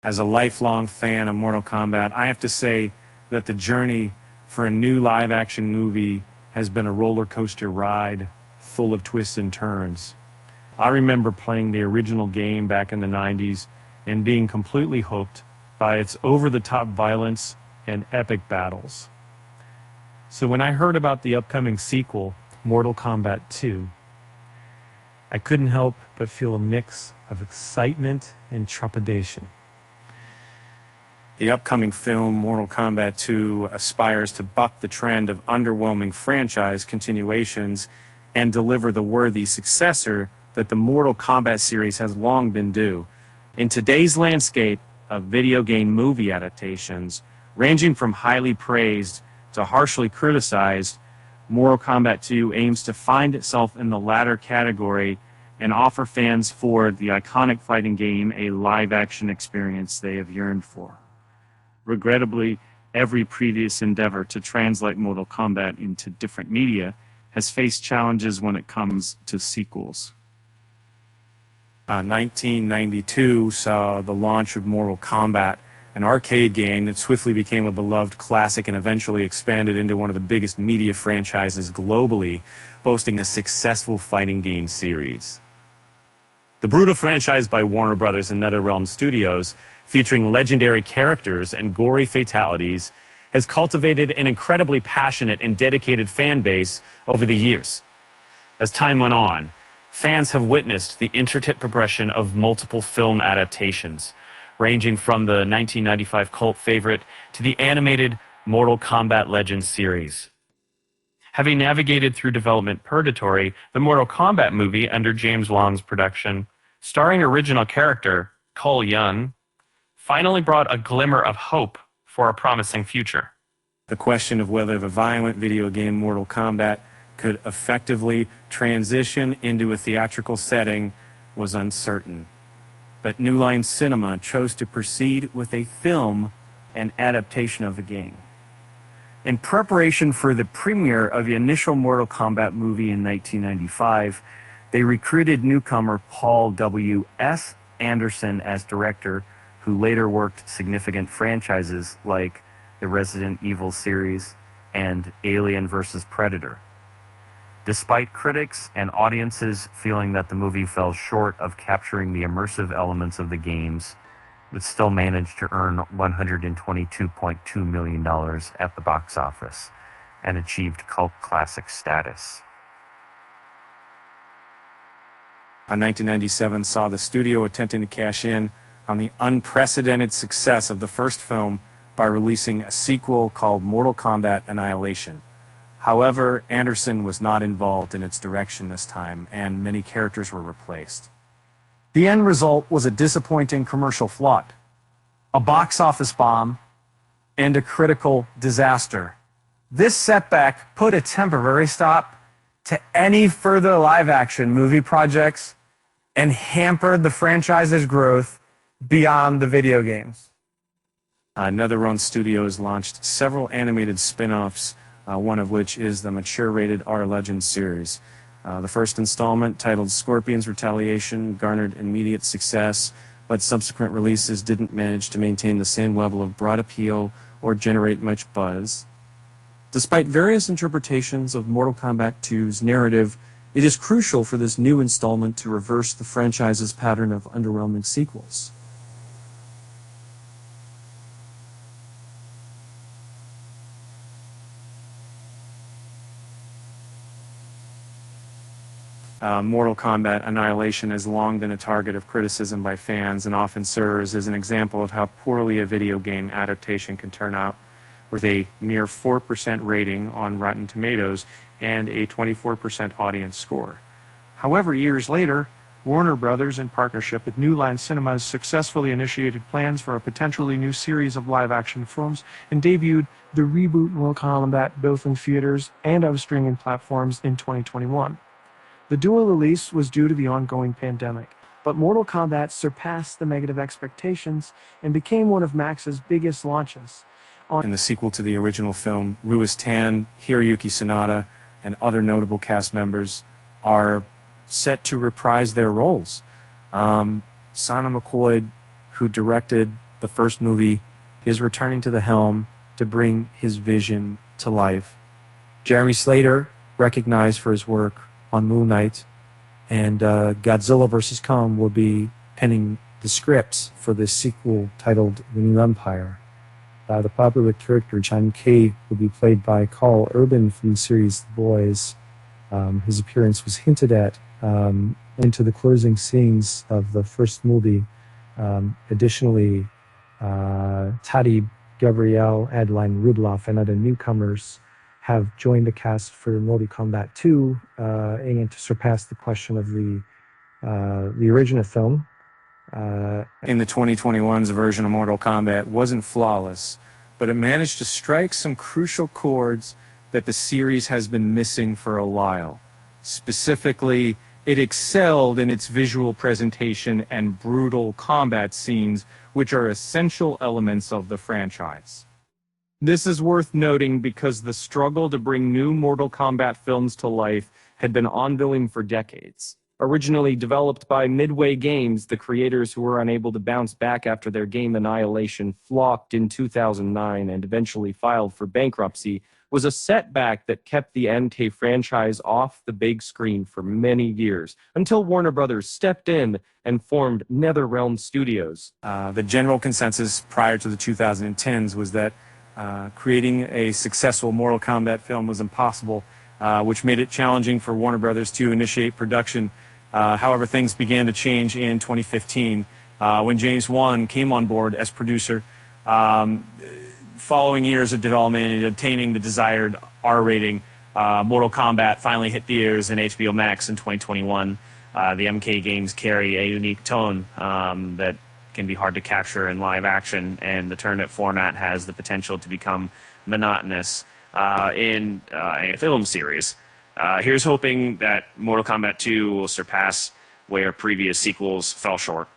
As a lifelong fan of Mortal Kombat, I have to say that the journey for a new live-action movie has been a roller coaster ride full of twists and turns. I remember playing the original game back in the 90s and being completely hooked by its over-the-top violence and epic battles. So when I heard about the upcoming sequel, Mortal Kombat 2, I couldn't help but feel a mix of excitement and trepidation. The upcoming film, Mortal Kombat 2, aspires to buck the trend of underwhelming franchise continuations and deliver the worthy successor that the Mortal Kombat series has long been due. In today's landscape of video game movie adaptations, ranging from highly praised to harshly criticized, Mortal Kombat 2 aims to find itself in the latter category and offer fans for the iconic fighting game a live-action experience they have yearned for. Regrettably, every previous endeavor to translate Mortal Kombat into different media has faced challenges when it comes to sequels. 1992 saw the launch of Mortal Kombat, an arcade game that swiftly became a beloved classic and eventually expanded into one of the biggest media franchises globally, boasting a successful fighting game series. The brutal franchise by Warner Brothers and NetherRealm Studios, featuring legendary characters and gory fatalities, has cultivated an incredibly passionate and dedicated fan base over the years. As time went on, fans have witnessed the intricate progression of multiple film adaptations, ranging from the 1995 cult favorite to the animated Mortal Kombat Legends series. Having navigated through development purgatory, the Mortal Kombat movie under James Wan's production, starring original character Cole Young, finally brought a glimmer of hope for a promising future. The question of whether the violent video game Mortal Kombat could effectively transition into a theatrical setting was uncertain. But New Line Cinema chose to proceed with a film and adaptation of the game. In preparation for the premiere of the initial Mortal Kombat movie in 1995, they recruited newcomer Paul W. S. Anderson as director, who later worked significant franchises like the Resident Evil series and Alien vs. Predator. Despite critics and audiences feeling that the movie fell short of capturing the immersive elements of the games, it still managed to earn $122.2 million at the box office and achieved cult classic status. 1997 saw the studio attempting to cash in on the unprecedented success of the first film by releasing a sequel called Mortal Kombat Annihilation. However, Anderson was not involved in its direction this time, and many characters were replaced. The end result was a disappointing commercial flop, a box office bomb, and a critical disaster. This setback put a temporary stop to any further live-action movie projects and hampered the franchise's growth beyond the video games. NetherRealm Studios launched several animated spin-offs, one of which is the mature-rated R Legends series. The first installment, titled Scorpion's Retaliation, garnered immediate success, but subsequent releases didn't manage to maintain the same level of broad appeal or generate much buzz. Despite various interpretations of Mortal Kombat 2's narrative, it is crucial for this new installment to reverse the franchise's pattern of underwhelming sequels. Mortal Kombat Annihilation has long been a target of criticism by fans and often serves as an example of how poorly a video game adaptation can turn out, with a mere 4% rating on Rotten Tomatoes and a 24% audience score. However, years later, Warner Brothers, in partnership with New Line Cinemas, successfully initiated plans for a potentially new series of live-action films and debuted the reboot Mortal Kombat both in theaters and on streaming platforms in 2021. The dual release was due to the ongoing pandemic, but Mortal Kombat surpassed the negative expectations and became one of Max's biggest launches. In the sequel to the original film, Ruiz Tan, Hiroyuki Sanada, and other notable cast members are set to reprise their roles. Sana McCoy, who directed the first movie, is returning to the helm to bring his vision to life. Jeremy Slater, recognized for his work on Moon Knight and Godzilla vs. Kong, will be penning the scripts for this sequel titled The New Empire. The popular character John Kay will be played by Carl Urban from the series The Boys. His appearance was hinted at into the closing scenes of the first movie. Additionally, Tati Gabrielle, Adeline Rubloff, and other newcomers have joined the cast for Mortal Kombat 2, aiming to surpass the question of the original film. In the 2021's version of Mortal Kombat wasn't flawless, but it managed to strike some crucial chords that the series has been missing for a while. Specifically, it excelled in its visual presentation and brutal combat scenes, which are essential elements of the franchise. This is worth noting because the struggle to bring new Mortal Kombat films to life had been ongoing for decades. Originally developed by Midway Games, the creators who were unable to bounce back after their game Annihilation flopped in 2009 and eventually filed for bankruptcy, was a setback that kept the MK franchise off the big screen for many years, until Warner Brothers stepped in and formed NetherRealm Studios. The general consensus prior to the 2010s was that creating a successful Mortal Kombat film was impossible, which made it challenging for Warner Brothers to initiate production. However, things began to change in 2015 when James Wan came on board as producer. Following years of development and obtaining the desired R rating, Mortal Kombat finally hit theaters in HBO Max in 2021. The MK games carry a unique tone that can be hard to capture in live action, and the tournament format has the potential to become monotonous in a film series. Here's hoping that Mortal Kombat 2 will surpass where previous sequels fell short.